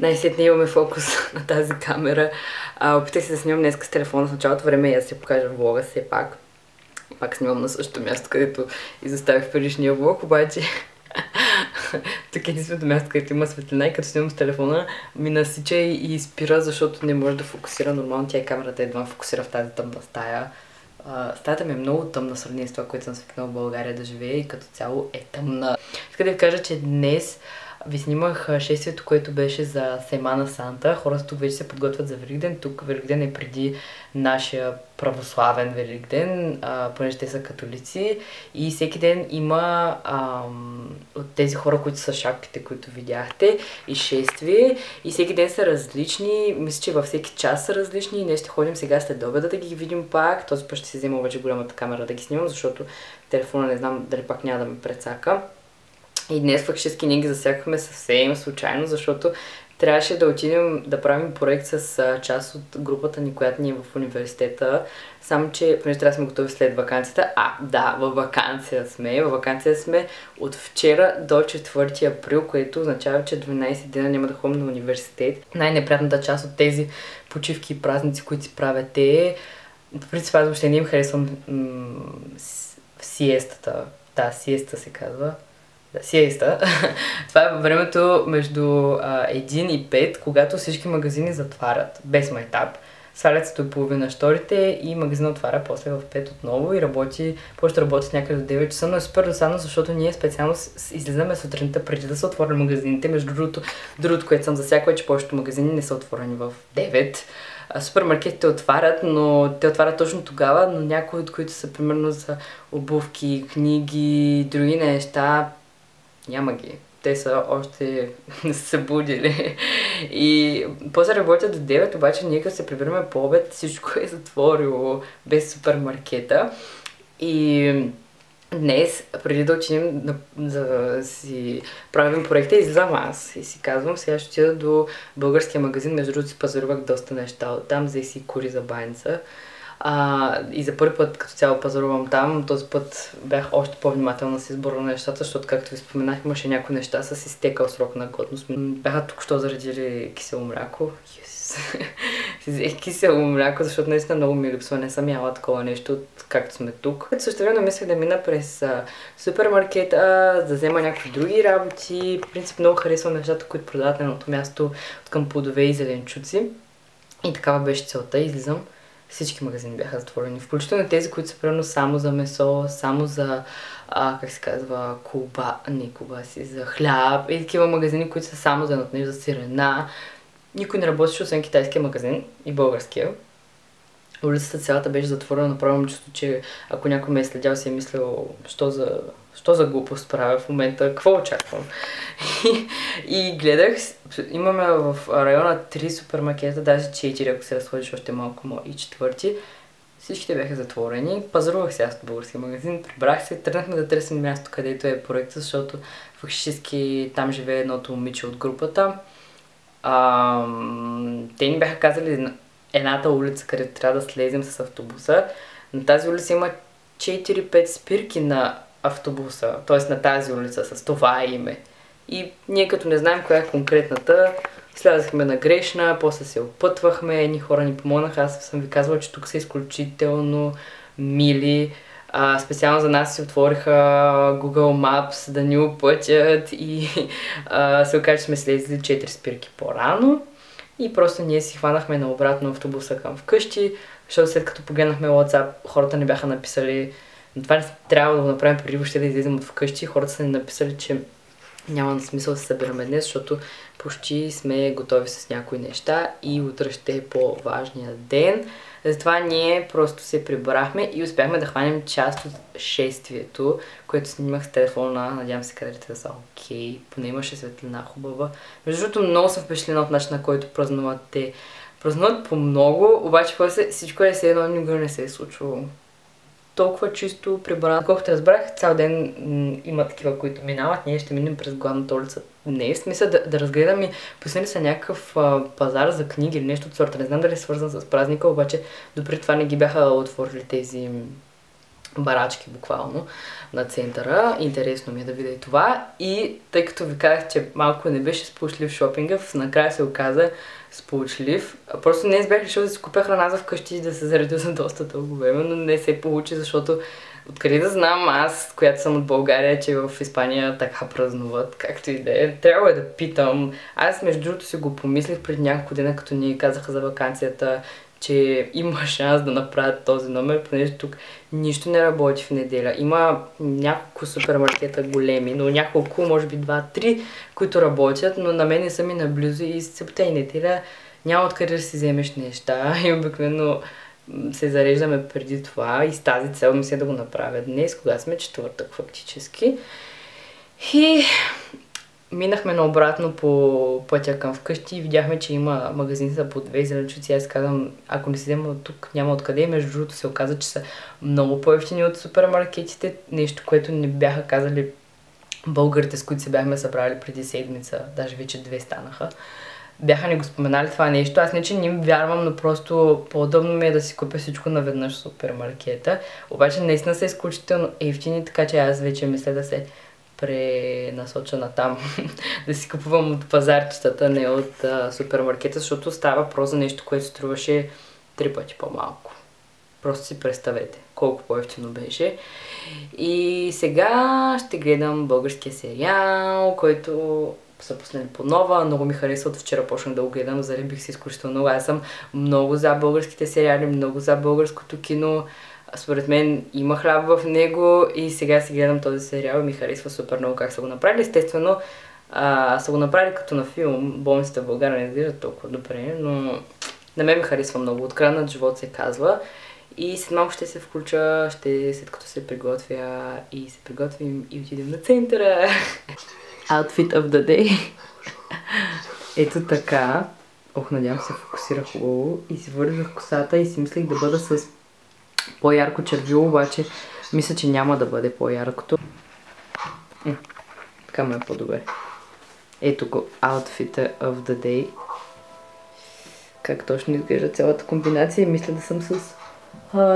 Най-сетне имаме фокус на тази камера. Опитах се да снимам днес с телефона в началото време и да се покажа влога все пак. Пак снимам на същото място, където изоставих предишния влог, обаче тук е единственото място, където има светлина и като снимам с телефона ми насича и спира, защото не може да фокусира нормално. Тя и камерата едва фокусира в тази тъмна стая. Стаята ми е много тъмна в сравнение с това, което съм свикнала в България да живея и като цяло е тъмна. Искам да ви кажа, че днес ви снимах шествието, което беше за Семана Санта. Хората тук вече се подготвят за Великден. Тук Великден е преди нашия православен Великден, понеже те са католици. И всеки ден има от тези хора, които са шапките, които видяхте, и шествие. И всеки ден са различни. Мисля, че във всеки час са различни. И ние ще ходим сега след обеда да ги видим пак. Този път ще си взема вече голямата камера да ги снимам, защото телефона не знам дали пак няма да ме прецака. И днес фактически ние ги засякахме съвсем случайно, защото трябваше да отидем да правим проект с част от групата ни, която ни е в университета. Само че, понеже трябва да сме готови след ваканцията. Да, във ваканция сме. Във ваканция сме от вчера до 4 април, което означава, че 12 дена няма да ходим на университет. Най-неприятната част от тези почивки и празници, които си правят те, по принцип аз въобще не им харесвам сиестата. Да, сиеста се казва. Сиеста. Това е във времето между 1 и 5, когато всички магазини затварят, без майтап. Свалят се до половина шторите и магазинът отваря после в 5 отново и работи, почва да работи някъде до 9 часа, но е супер досадно, защото ние специално излизаме сутринта преди да са отворили магазините. Между другото, което съм засякала, е, че повечето магазини не са отворени в 9. Супермаркетите отварят, но те отварят точно тогава, но някои от които са примерно за обувки, книги, други неща, няма ги. Те са още не са се будили. И после работят до 9, обаче ние като се прибираме по обед, всичко е затворило без супермаркета. И днес, преди да отидем да си правим проекта, излизам аз и си казвам, сега ще отида до българския магазин, между другото си пазарувах доста неща оттам, взех си кори за баница. И за първи път като цяло пазарувам там, този път бях още по-внимателна с избора на нещата, защото както ви споменах, имаше някои неща с изтекал срок на годност. Бяха тук-що заредили кисело мляко. Си взех кисело мляко, защото наистина много ми липсва, не съм яла такова нещо, както сме тук. Също време мислех да мина през супермаркета, да взема някакви други работи. В принцип много харесвам нещата, които продават на едното място от към плодове и зеленчуци. И такава беше целта, излизам. Всички магазини бяха затворени, включително тези, които са примерно само за месо, само за, как се казва, колбаси, за хляб и такива магазини, които са само за едното нещо, за сирена. Никой не работеше, освен китайския магазин и българския. Улицата цялата беше затворена, направо чувство, че ако някой ме е следял, си е мислил, що за глупост правя в момента, какво очаквам. И гледах, имаме в района 3 супермаркета, даже 4, ако се разходиш още малко и 4. Всичките бяха затворени. Пазарувах се аз от българския магазин, прибрах се, тръгнахме да търсим място, където е проектът, защото фактически там живее едното момиче от групата. Те ни бяха казали едната улица, където трябва да слезем с автобуса. На тази улица има 4-5 спирки на автобуса, т.е. на тази улица, с това име. И ние като не знаем коя е конкретната, слязахме на грешна, после се опътвахме, едни хора ни помогнаха. Аз съм ви казвала, че тук са изключително мили. Специално за нас си отвориха Google Maps да ни опътят и се оказа, че сме слезли 4 спирки по-рано. И просто ние си хванахме на обратно автобуса към вкъщи, защото след като погледнахме WhatsApp, хората не бяха написали, това не трябва да го направим преди въобще да излезем от вкъщи. Хората са ни написали, че няма смисъл да се събираме днес, защото почти сме готови с някои неща и утре ще е по-важния ден. Затова ние просто се прибрахме и успяхме да хванем част от шествието, което снимах с телефона. Надявам се кадрите да са окей. Поне имаше светлина хубава. Между другото, много съм впечатлена от начина, който празнуват те. Празнуват по много, обаче после всичко е все едно, никога не се е случвало. Толкова чисто прибрано. Колкото разбрах, цял ден има такива, които минават. Ние ще минем през главната улица днес. Мисля да разгледам и пуснали са някакъв пазар за книги или нещо от сорта. Не знам дали е свързан с празника, обаче допреди това не ги бяха отворили тези барачки буквално на центъра. Интересно ми е да видя и това. И тъй като ви казах, че малко не беше сполучлив шопинга, накрая се оказа сполучлив. Просто не бях решил да си купя храна за вкъщи и да се заредя за доста дълго време, но не се получи, защото откъде да знам аз, която съм от България, че в Испания така празнуват, както и да е. Трябва да питам. Аз между другото си го помислих преди няколко дена, като ни казаха за ваканцията, че има шанс да направят този номер, понеже тук нищо не работи в неделя. Има няколко супермаркета големи, но няколко, може би 2-3, които работят, но на мен не са ми наблизо и събота и неделя няма откъде да си вземеш неща и обикновено се зареждаме преди това и с тази цел мисля да го направя днес, кога сме четвъртък фактически. И минахме наобратно по пътя към вкъщи и видяхме, че има магазин за по 2 зеленчуци. Аз казвам, ако не си взема от тук, няма откъде. И между другото се оказа, че са много по-евтини от супермаркетите. Нещо, което не бяха казали българите, с които се бяхме събрали преди седмица. Даже вече 2 станаха. Бяха ни го споменали това нещо. Аз не, че не им вярвам, но просто по-удобно ми е да си купя всичко наведнъж в супермаркета. Обаче наистина са изключително евтини, така че аз вече мисля да се пренасоча на там. Да си купувам от пазарчетата, не от супермаркета, защото става въпрос за нещо, което струваше 3 пъти по-малко. Просто си представете колко по-евтино беше. И сега ще гледам българския сериал, който са пуснали по нова. Много ми харесва, от вчера почнах да го гледам, заребих се изключително много. Аз съм много за българските сериали, много за българското кино. Според мен има хляб в него и сега си гледам този сериал и ми харесва супер много как са го направили. Естествено, са го направили като на филм. Болницата в България не изглежда толкова добре, но на мен ми харесва много. Откраднат живот се казва. И след малко ще се включа, след като се приготвя и се приготвим и отидем на центъра. Outfit of the day. Ето така. Надявам се фокусира хубаво. И си вързах косата и си мислех да бъда с по-ярко червило, обаче мисля, че няма да бъде по-яркото. Така ме е по-добре. Ето го, Outfit of the day. Как точно изглежда цялата комбинация. Мисля да съм с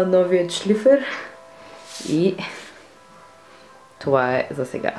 новият шлифер. И това е за сега.